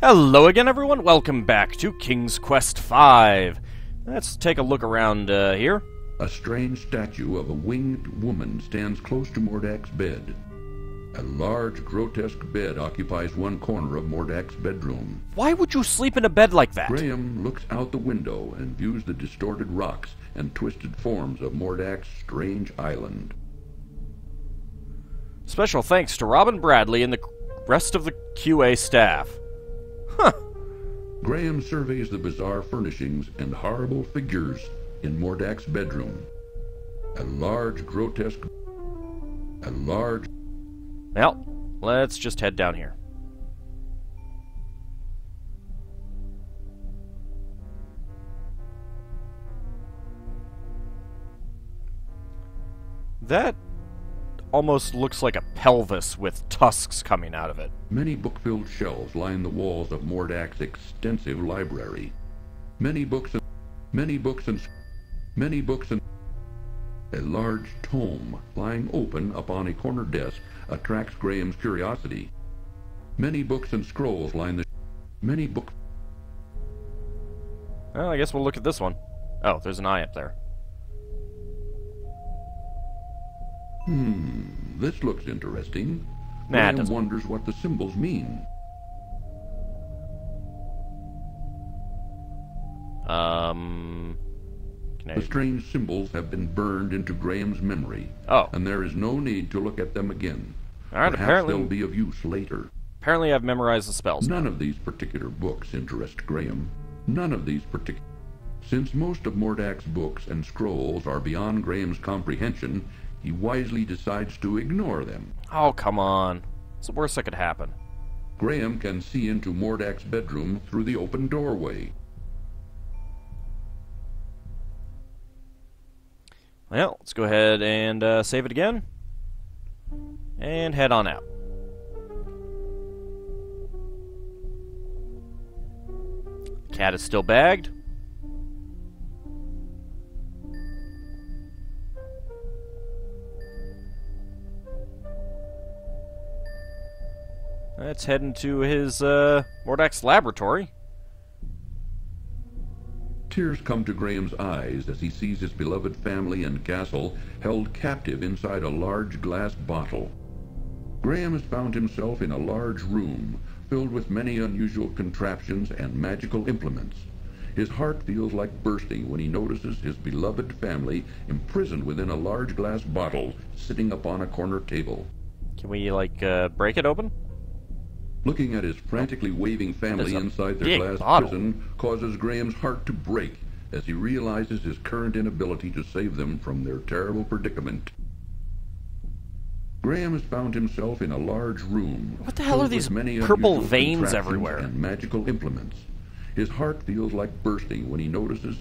Hello again, everyone. Welcome back to King's Quest V. Let's take a look around here. A strange statue of a winged woman stands close to Mordack's bed. A large, grotesque bed occupies one corner of Mordack's bedroom. Why would you sleep in a bed like that? Graham looks out the window and views the distorted rocks and twisted forms of Mordack's strange island. Special thanks to Robin Bradley and the rest of the QA staff. Huh. Graham surveys the bizarre furnishings and horrible figures in Mordack's bedroom. Well, let's just head down here. That almost looks like a pelvis with tusks coming out of it. Many book-filled shelves line the walls of Mordack's extensive library. Many books and a large tome lying open upon a corner desk attracts Graham's curiosity. Many books and scrolls line the Well, I guess we'll look at this one. Oh, there's an eye up there. This looks interesting. Nah, it Graham doesn't. wonders what the symbols mean. The strange symbols have been burned into Graham's memory. Oh. And there is no need to look at them again. Alright, Perhaps they'll be of use later. Apparently I've memorized the spells. None of these particular books interest Graham. Since most of Mordack's books and scrolls are beyond Graham's comprehension, he wisely decides to ignore them. Oh, come on. It's the worst that could happen. Graham can see into Mordack's bedroom through the open doorway. Well, let's go ahead and save it again. And head on out. The cat is still bagged. Let's head into his, Mordack's laboratory. Tears come to Graham's eyes as he sees his beloved family and castle held captive inside a large glass bottle. Graham has found himself in a large room filled with many unusual contraptions and magical implements. His heart feels like bursting when he notices his beloved family imprisoned within a large glass bottle sitting upon a corner table. Can we, break it open? Looking at his frantically waving family inside their big glass bottle. prison causes Graham's heart to break as he realizes his current inability to save them from their terrible predicament. Graham has found himself in a large room. What the hell are filled these with many purple unusual veins contraptions everywhere? And magical implements. His heart feels like bursting when he notices.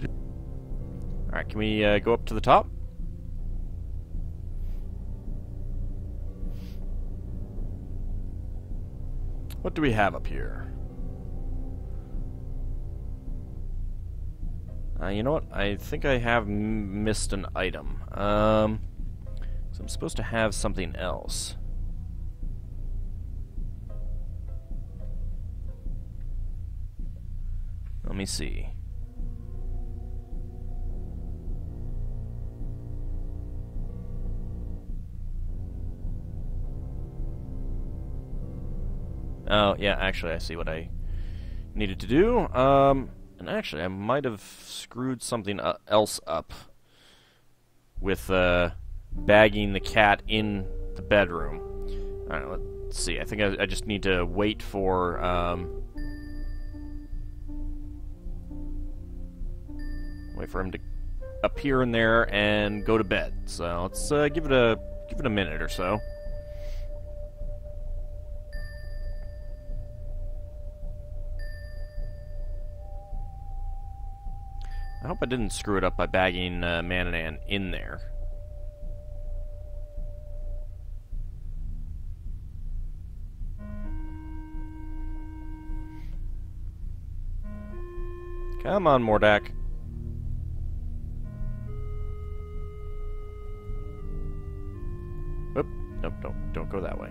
Alright, can we go up to the top? What do we have up here? You know what? I think I have missed an item. So I'm supposed to have something else. Let me see. Oh, yeah, actually, I see what I needed to do. And actually, I might have screwed something else up with bagging the cat in the bedroom. Alright, let's see. I think I just need to wait for, him to appear in there and go to bed. So let's give it a minute or so. I hope I didn't screw it up by bagging Mananan in there. Come on, Mordack. Oop. Nope, don't go that way.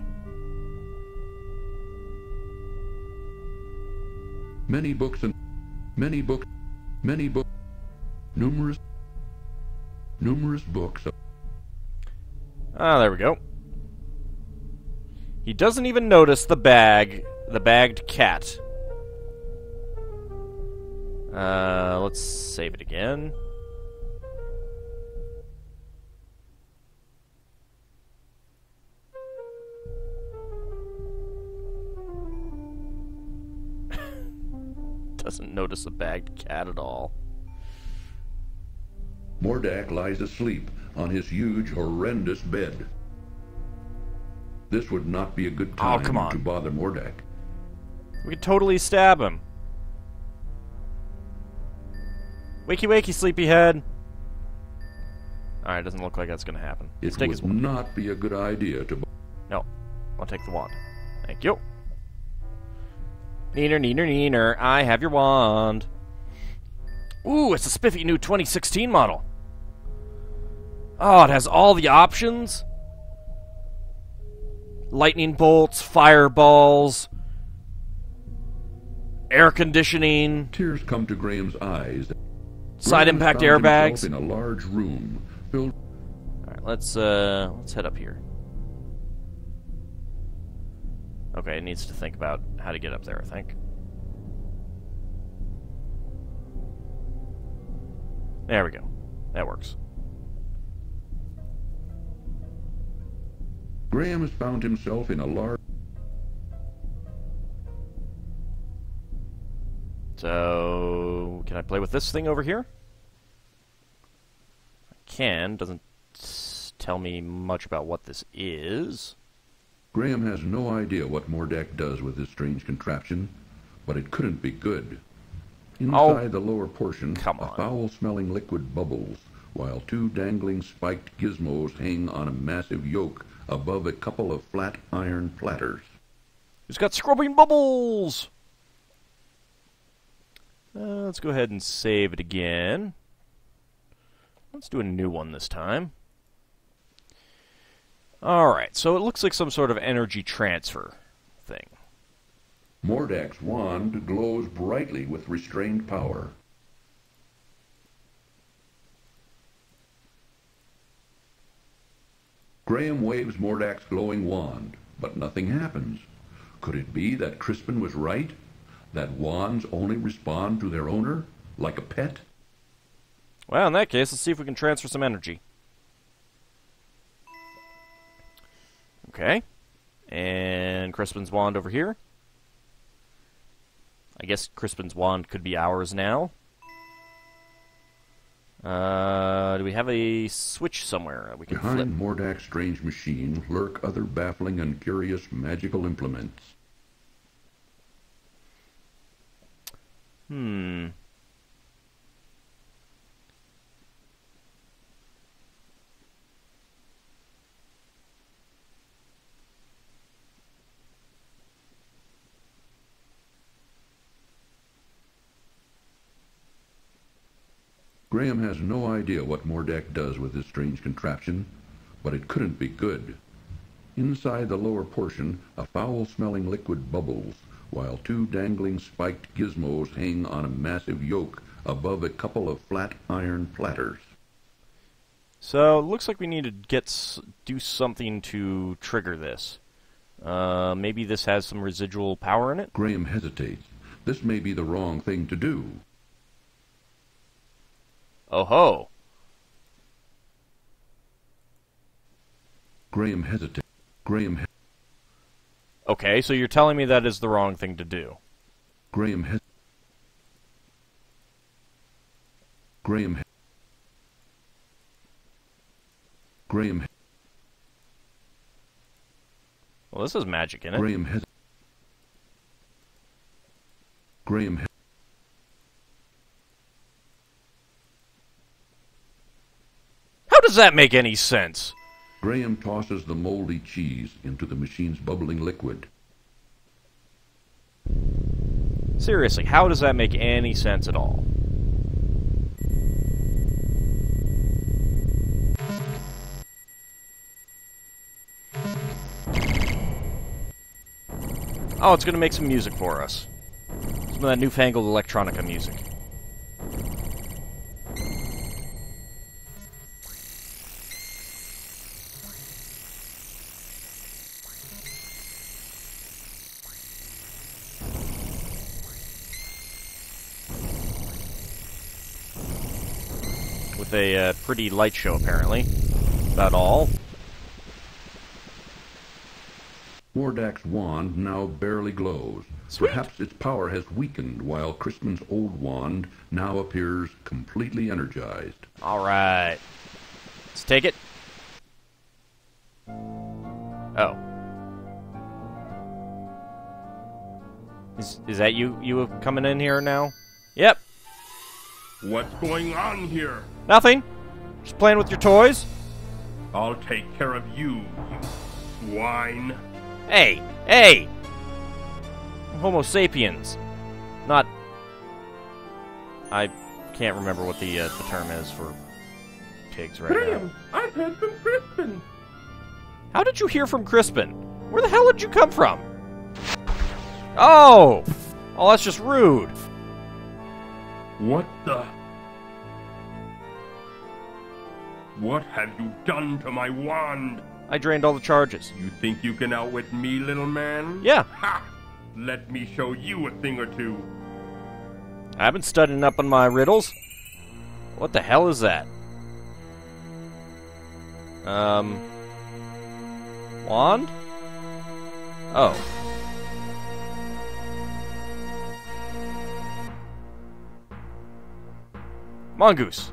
Many books and many books, many books, numerous books. Ah, there we go. He doesn't even notice the bagged cat. Let's save it again. Doesn't notice a bagged cat at all. Mordack lies asleep on his huge, horrendous bed. This would not be a good time to bother Mordack. We could totally stab him. Wakey, wakey, sleepyhead. Alright, doesn't look like that's gonna happen. It would not be a good idea to... No. I'll take the wand. Thank you. Neener, neener, neener. I have your wand. Ooh, it's a spiffy new 2016 model. Oh, it has all the options. Lightning bolts, fireballs, air conditioning. Tears come to Graham's eyes. Side impact airbags. In a large room filled. All right, let's head up here. Okay, it needs to think about how to get up there, I think. There we go. That works. Graham has found himself in a large... So, can I play with this thing over here? I can. Doesn't tell me much about what this is. Graham has no idea what Mordack does with this strange contraption, but it couldn't be good. Inside the lower portion, a foul-smelling liquid bubbles, while two dangling spiked gizmos hang on a massive yoke above a couple of flat iron platters. It's got scrubbing bubbles! Let's go ahead and save it again. Let's do a new one this time. Alright, so it looks like some sort of energy transfer thing. Mordack's wand glows brightly with restrained power. Graham waves Mordack's glowing wand, but nothing happens. Could it be that Crispin was right? That wands only respond to their owner, like a pet? Well, in that case, let's see if we can transfer some energy. Okay. And Crispin's wand over here. I guess Crispin's wand could be ours now. Do we have a switch somewhere we can flip? Behind Mordack's strange machine lurk other baffling and curious magical implements. Graham has no idea what Mordack does with this strange contraption, but it couldn't be good. Inside the lower portion, a foul-smelling liquid bubbles, while two dangling spiked gizmos hang on a massive yoke above a couple of flat iron platters. So, it looks like we need to do something to trigger this. Maybe this has some residual power in it? Graham hesitates. This may be the wrong thing to do. Oh ho! Graham hesitates. Okay, so you're telling me that is the wrong thing to do. Graham Well, this has magic in it. How does that make any sense? Graham tosses the moldy cheese into the machine's bubbling liquid. Seriously, how does that make any sense at all? Oh, it's going to make some music for us. Some of that newfangled electronica music. With a pretty light show, apparently. About all. Mordack's wand now barely glows. Sweet. Perhaps its power has weakened, while Crispin's old wand now appears completely energized. Alright. Let's take it. Oh. Is that you coming in here now? Yep. What's going on here? Nothing. Just playing with your toys. I'll take care of you, you swine. Hey! Hey! I'm Homo sapiens. Not... I can't remember what the term is for pigs right now. I've heard from Crispin. How did you hear from Crispin? Where the hell did you come from? Oh! Oh, that's just rude. What the... What have you done to my wand? I drained all the charges. You think you can outwit me, little man? Yeah. Ha! Let me show you a thing or two. I've been studying up on my riddles. What the hell is that? Wand? Oh. Mongoose.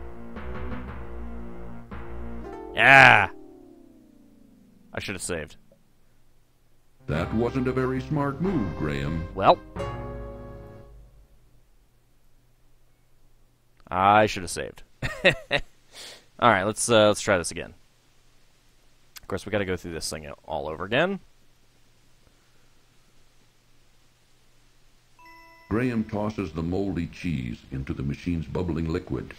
Yeah. I should have saved. That wasn't a very smart move, Graham. Well. I should have saved. Alright, let's try this again. Of course, we gotta go through this thing all over again. Graham tosses the moldy cheese into the machine's bubbling liquid.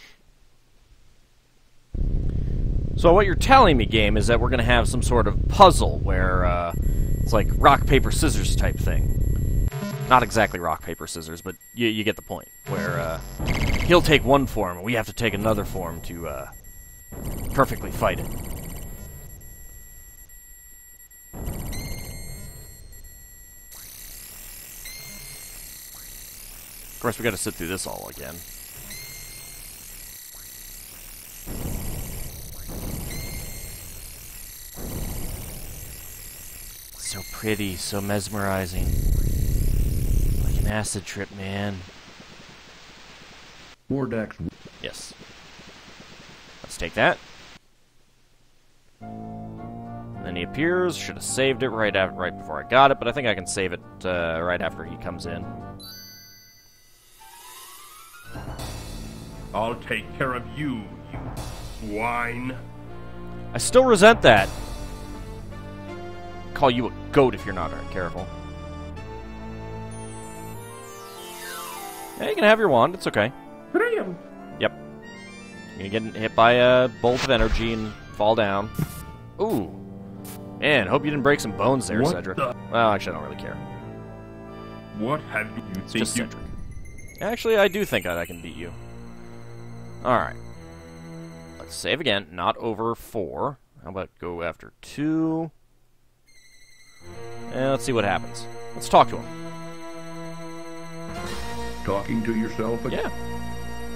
So what you're telling me, game, is that we're going to have some sort of puzzle where it's like rock, paper, scissors type thing. Not exactly rock, paper, scissors, but you get the point. Where he'll take one form, and we have to take another form to perfectly fight it. Of course, we got to sit through this all again. So pretty, so mesmerizing. Like an acid trip, man. Mordack's... Yes. Let's take that. And then he appears. Should have saved it right before I got it, but I think I can save it right after he comes in. I'll take care of you, you swine. I still resent that. Call you a goat if you're not careful. Yeah, you can have your wand. It's okay. Graham. Yep. You're gonna get hit by a bolt of energy and fall down. Ooh. Man, hope you didn't break some bones there, What Cedric. the- Well, actually, I don't really care. What have you It's think just you... Cedric. Actually, I do think I can beat you. Alright. Let's save again. Not over 4. How about go after 2? And let's see what happens. Let's talk to him. Talking to yourself again?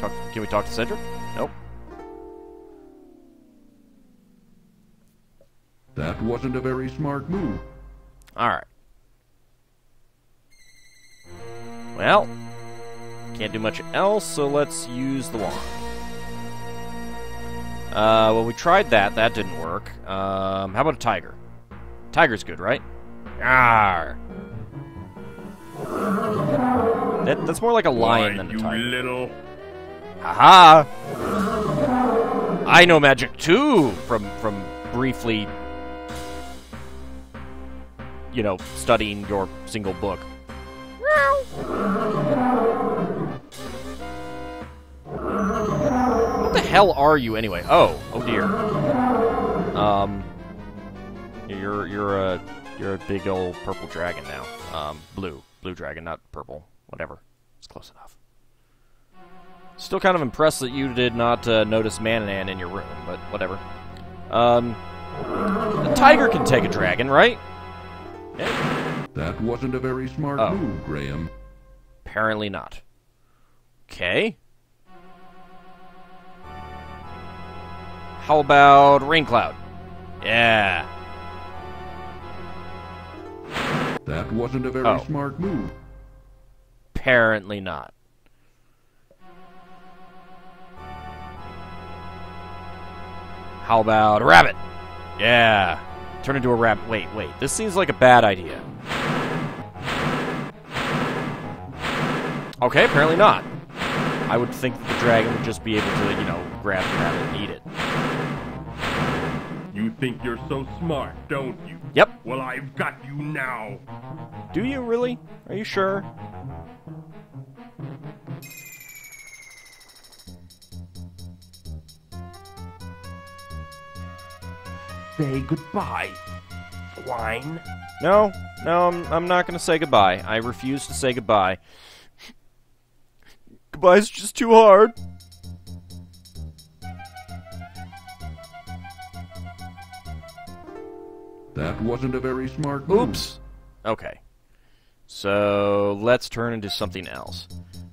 Yeah. Can we talk to Cedric? Nope. That wasn't a very smart move. Alright. Well, can't do much else, so let's use the wand. Well, we tried that. That didn't work. How about a tiger? Tiger's good, right? Arr. That's more like a lion than a you tiger. little... Haha! I know magic too! From briefly, you know, studying your single book. What the hell are you anyway? Oh dear. You're a big old purple dragon now. Blue dragon, not purple. Whatever. It's close enough. Still kind of impressed that you did not notice Mananan in your room, but whatever. A tiger can take a dragon, right? Yeah. That wasn't a very smart move, Graham. Apparently not. Okay. How about Rain Cloud? Yeah. That wasn't a very smart move. Apparently not. How about a rabbit? Yeah. Turn into a rabbit. Wait. This seems like a bad idea. Okay, apparently not. I would think that the dragon would just be able to, you know, grab the rabbit and eat it. You think you're so smart, don't you? Yep. Well, I've got you now. Do you really? Are you sure? Say goodbye, swine. No, I'm not going to say goodbye. I refuse to say goodbye. Goodbye's just too hard. That wasn't a very smart move. Oops. Okay. So, let's turn into something else.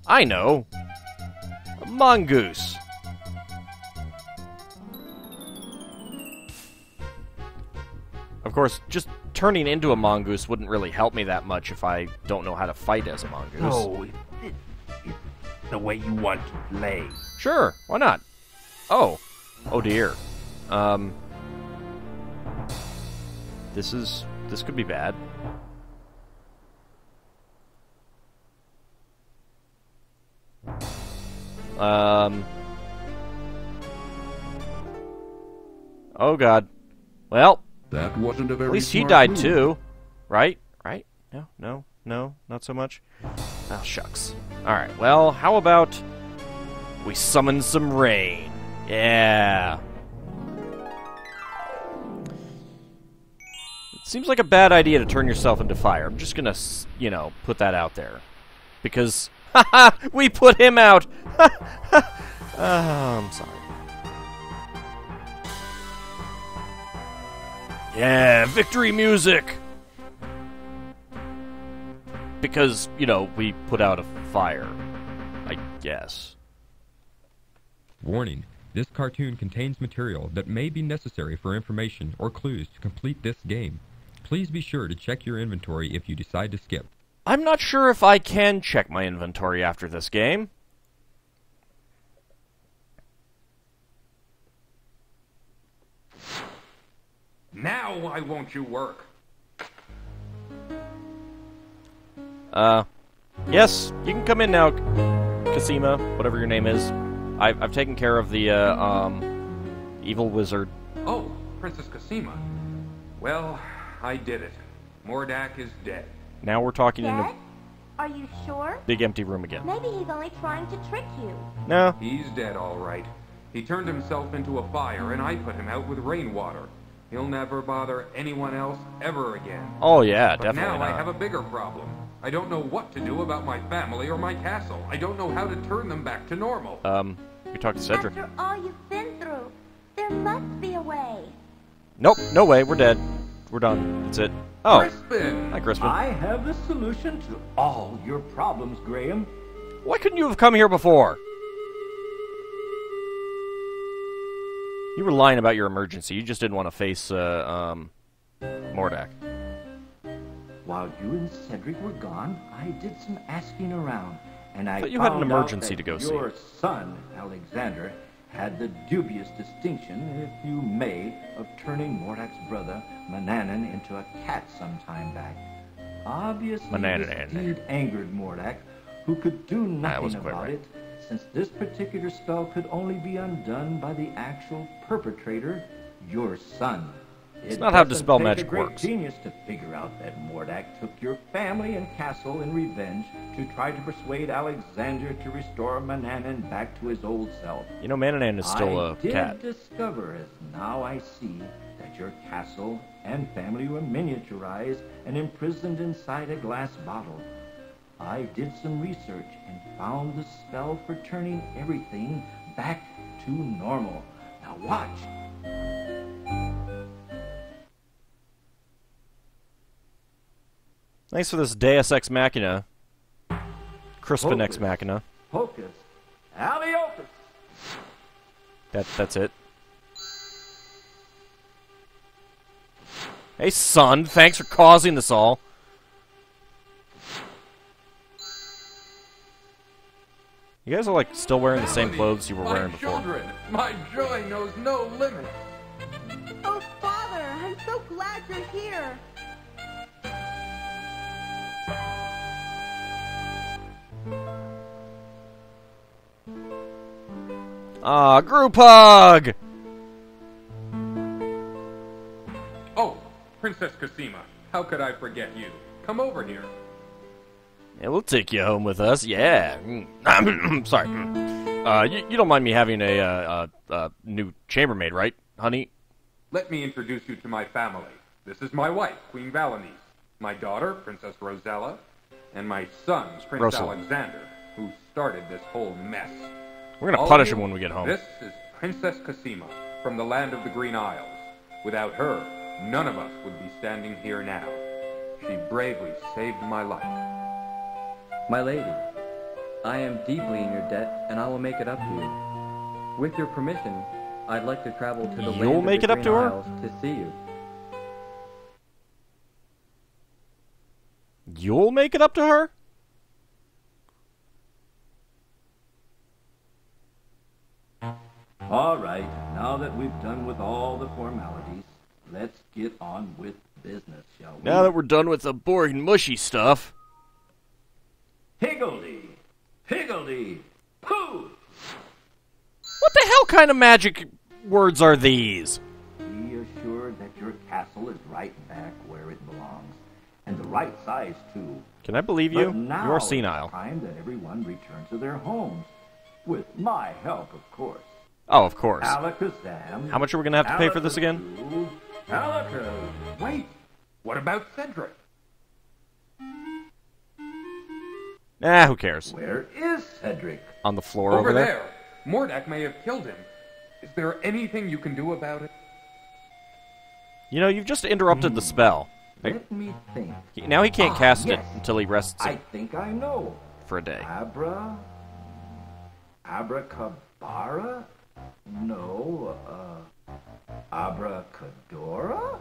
I know. A mongoose. Of course, just turning into a mongoose wouldn't really help me that much if I don't know how to fight as a mongoose. No, it's the way you want to play. Sure, why not? Oh. Oh dear. This could be bad. Oh god. Well, that wasn't a very at least he smart died move. too. Right? No, not so much. Oh, shucks. Alright, well, how about we summon some rain? Yeah. It seems like a bad idea to turn yourself into fire. I'm just gonna, you know, put that out there. Because, haha, we put him out! I'm sorry. Yeah, victory music! Because, you know, we put out a fire. I guess. Warning. This cartoon contains material that may be necessary for information or clues to complete this game. Please be sure to check your inventory if you decide to skip. I'm not sure if I can check my inventory after this game. Now why won't you work? Yes, you can come in now, Casima, whatever your name is. I've taken care of the, evil wizard. Oh, Princess Casima. Well, I did it. Mordack is dead. Now we're talking in Dead? a Are you sure? big empty room again. Maybe he's only trying to trick you. No. He's dead, all right. He turned himself into a fire, and I put him out with rainwater. He'll never bother anyone else ever again. Oh, yeah, But definitely now I not. have a bigger problem. I don't know what to do about my family or my castle. I don't know how to turn them back to normal. You talk to Cedric. After all you've been through, there must be a way. Nope, no way, we're dead. We're done. That's it. Oh, Crispin! hi, Crispin. I have the solution to all your problems, Graham. Why couldn't you have come here before? You were lying about your emergency. You just didn't want to face, Mordack. While you and Cedric were gone, I did some asking around, and I But you had an found out emergency that to go see. your son, Alexander, had the dubious distinction, if you may, of turning Mordack's brother, Mananan, into a cat some time back. Obviously, this deed angered Mordack, who could do nothing about it, since this particular spell could only be undone by the actual perpetrator, your son. It's not how doesn't dispel take magic a great works. genius to figure out that Mordack took your family and castle in revenge to try to persuade Alexander to restore Mananan back to his old self. You know, Mananan is still a I did cat. discover, as now I see, that your castle and family were miniaturized and imprisoned inside a glass bottle. I did some research and found the spell for turning everything back to normal. Now watch. Thanks for this Deus Ex Machina. Crispin Ex Machina. Hocus. Aliokus. That's it. Hey, son, thanks for causing this all. You guys are, like, still wearing the same clothes you were wearing before. Children, my joy knows no limits. Oh, Father, I'm so glad you're here. Ah, group hug! Oh, Princess Cosima, how could I forget you? Come over here. Yeah, we'll take you home with us, yeah. Sorry. You don't mind me having a new chambermaid, right, honey? Let me introduce you to my family. This is my wife, Queen Valenice, my daughter, Princess Rosella, and my son, Prince Alexander, who started this whole mess. We're gonna punish him when we get home. This is Princess Cosima, from the land of the Green Isles. Without her, none of us would be standing here now. She bravely saved my life. My lady, I am deeply in your debt, and I will make it up to you. With your permission, I'd like to travel to the You'll make it up to her? Isles to see you. You'll make it up to her? All right, now that we've done with all the formalities, let's get on with business, shall we? Now that we're done with the boring, mushy stuff. Higgledy! Higgledy! Pooh! What the hell kind of magic words are these? Be assured that your castle is right back where it belongs, and the right size, too. Can I believe you? But now You're senile. it's time that everyone returns to their homes, with my help, of course. Oh, of course. Alakazam. How much are we gonna have to pay for this again? Alakazam. Wait, what about Cedric? Who cares? Where is Cedric? On the floor over there? Mordack may have killed him. Is there anything you can do about it? You know, you've just interrupted the spell. Let me think. Now he can't cast yes. it until he rests I it think I know. for a day. Abracabara? No, Abracadora?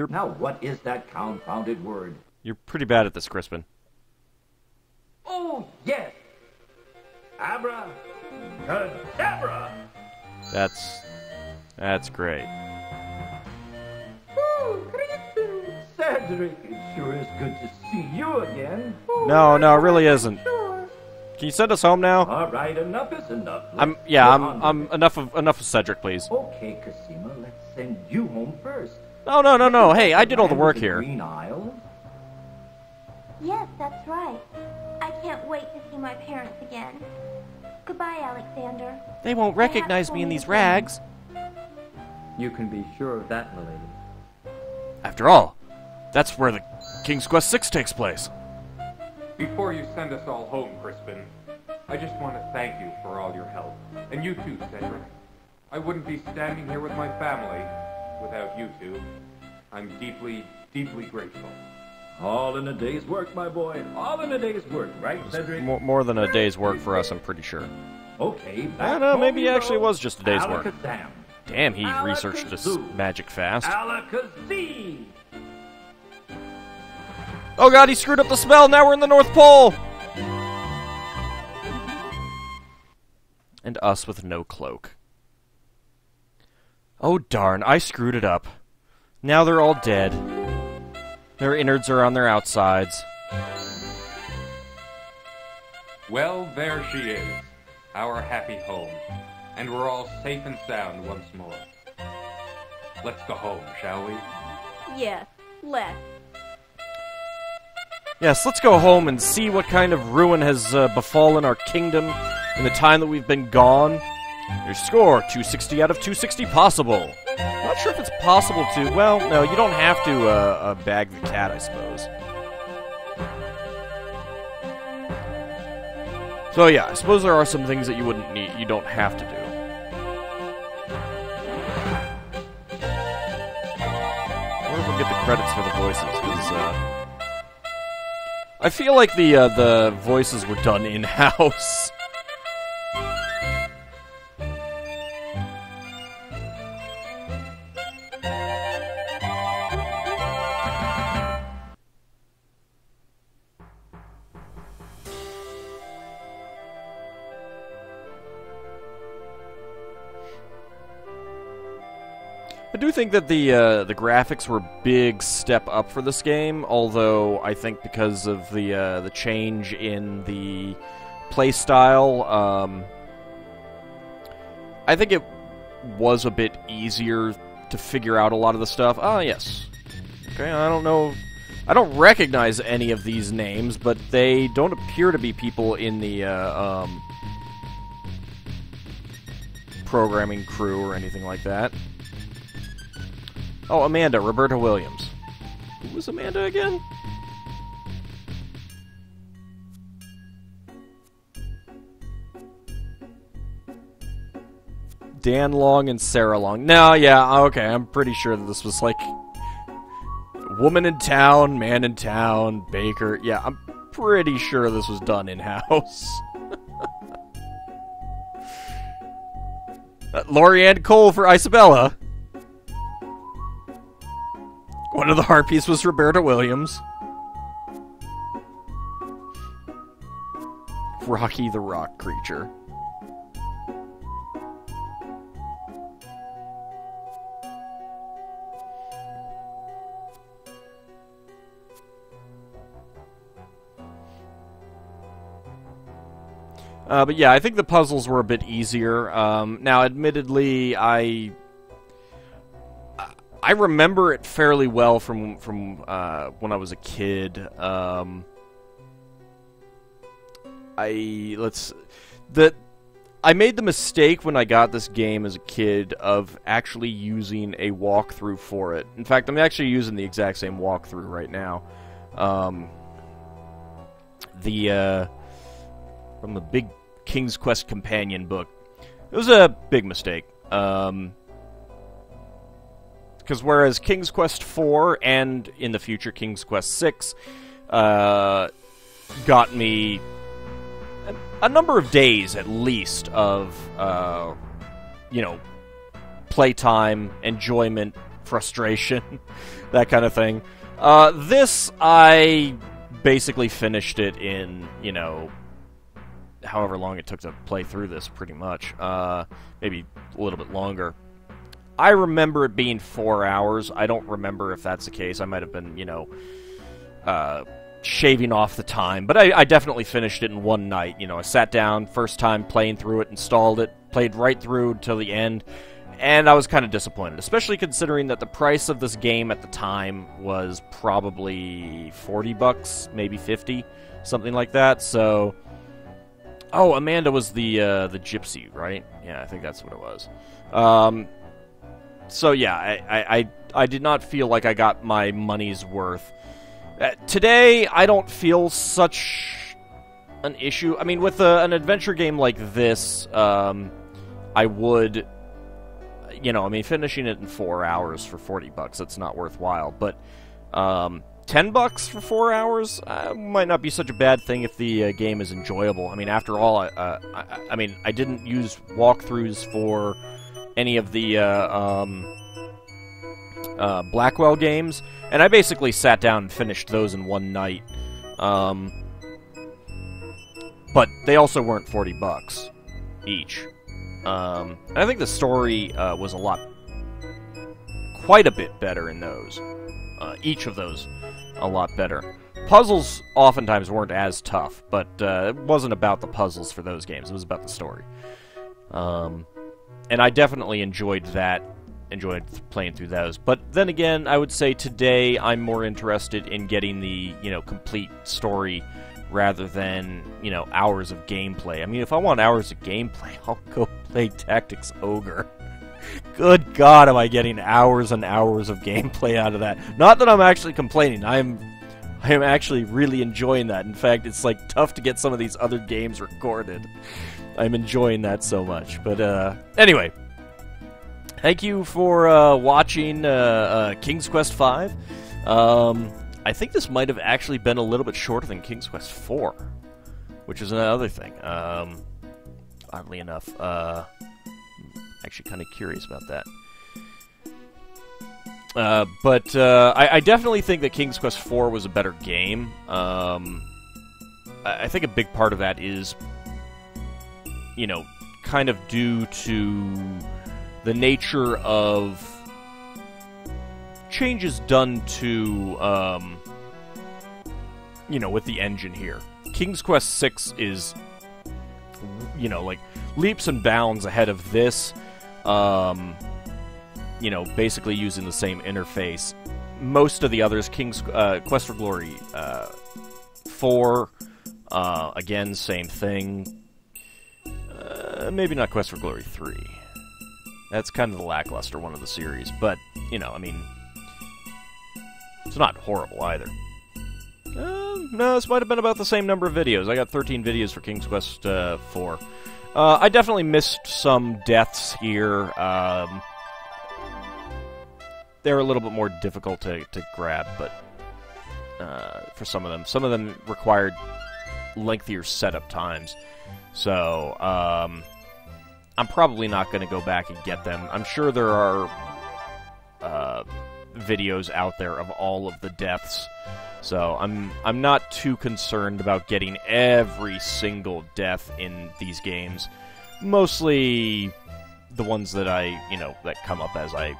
Now what is that confounded word? You're pretty bad at this, Crispin. Oh, yes! Abracadabra! That's great. Oh, Cedric, it sure is good to see you again. No, it really isn't. Can you send us home now? All right, enough is enough. I'm enough of Cedric, please. Okay, Cosima, let's send you home first. No. Hey, I did all the work here. Green Isle? Yes, that's right. I can't wait to see my parents again. Goodbye, Alexander. They won't recognize me in these rags. You can be sure of that, my lady. After all, that's where the King's Quest 6 takes place. Before you send us all home, Crispin, I just want to thank you for all your help. And you too, Cedric. I wouldn't be standing here with my family without you two. I'm deeply, deeply grateful. All in a day's work, my boy. All in a day's work, right, Cedric? More than a day's work for us, I'm pretty sure. Okay, I don't know, maybe it actually was just a day's work. Alakazam. Damn, he researched this magic fast. Alakazam! Oh god, he screwed up the spell, now we're in the North Pole! And us with no cloak. Oh darn, I screwed it up. Now they're all dead. Their innards are on their outsides. Well, there she is, our happy home. And we're all safe and sound once more. Let's go home, shall we? Yes, let's. Yes, let's go home and see what kind of ruin has befallen our kingdom in the time that we've been gone. Your score, 260 out of 260 possible. Not sure if it's possible to... Well, no, you don't have to bag the cat, I suppose. So yeah, I suppose there are some things that you wouldn't need, you don't have to do. I wonder if we'll get the credits for the voices, because I feel like the voices were done in-house. I do think that the graphics were a big step up for this game, although I think because of the change in the playstyle, I think it was a bit easier to figure out a lot of the stuff. Ah, yes. Okay, I don't know. I don't recognize any of these names, but they don't appear to be people in the programming crew or anything like that. Oh, Amanda, Roberta Williams. Who was Amanda again? Dan Long and Sarah Long. No, yeah, okay, I'm pretty sure that this was like woman in town, man in town, baker. Yeah, I'm pretty sure this was done in-house. Lorianne Cole for Isabella. One of the harpies was Roberta Williams. Rocky the Rock Creature. But yeah, I think the puzzles were a bit easier. Now, admittedly, I remember it fairly well from when I was a kid. I made the mistake when I got this game as a kid of actually using a walkthrough for it. In fact, I'm actually using the exact same walkthrough right now. From the big King's Quest companion book. It was a big mistake. Because whereas King's Quest 4 and in the future King's Quest 6 got me a number of days at least of playtime, enjoyment, frustration, that kind of thing. This, I basically finished it in, however long it took to play through this, pretty much. Maybe a little bit longer. I remember it being 4 hours. I don't remember if that's the case. I might have been, shaving off the time. But I definitely finished it in one night. I sat down, first time playing through it, installed it, played right through till the end, and I was kind of disappointed, especially considering that the price of this game at the time was probably $40, maybe 50, something like that. So, oh, Amanda was the gypsy, right? Yeah, I think that's what it was. So yeah, I did not feel like I got my money's worth. Today, I don't feel such an issue. I mean, with an adventure game like this, I would, finishing it in 4 hours for $40, it's not worthwhile. But $10 for 4 hours might not be such a bad thing if the game is enjoyable. I mean, after all, I didn't use walkthroughs for any of the Blackwell games, and I basically sat down and finished those in one night. But they also weren't $40 each. And I think the story was quite a bit better in those. Each of those a lot better. Puzzles oftentimes weren't as tough, but it wasn't about the puzzles for those games. It was about the story. And I definitely enjoyed that. Enjoyed playing through those. But then again, I would say today I'm more interested in getting the, complete story rather than, hours of gameplay. I mean, if I want hours of gameplay, I'll go play Tactics Ogre. Good God, am I getting hours and hours of gameplay out of that. Not that I'm actually complaining. I'm I am actually really enjoying that. In fact, it's like tough to get some of these other games recorded. I'm enjoying that so much. But anyway, thank you for watching King's Quest V. I think this might have actually been a little bit shorter than King's Quest IV, which is another thing. Oddly enough, actually kind of curious about that. But I definitely think that King's Quest IV was a better game. I think a big part of that is, you know, kind of due to the nature of changes done to, you know, with the engine here. King's Quest VI is, you know, like, leaps and bounds ahead of this, you know, basically using the same interface. Most of the others, King's Quest for Glory 4, again, same thing. Maybe not Quest for Glory 3. That's kind of the lackluster one of the series, but, you know, I mean, it's not horrible either. No, this might have been about the same number of videos. I got 13 videos for King's Quest 4. I definitely missed some deaths here. They're a little bit more difficult to grab, but for some of them required lengthier setup times. So I'm probably not going to go back and get them. I'm sure there are videos out there of all of the deaths, so I'm not too concerned about getting every single death in these games. Mostly the ones that that come up as I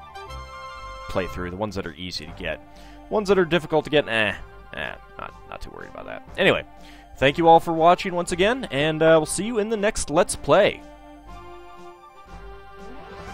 play through, the ones that are easy to get. Ones that are difficult to get, not too worried about that. Anyway, thank you all for watching once again, and we'll see you in the next Let's Play.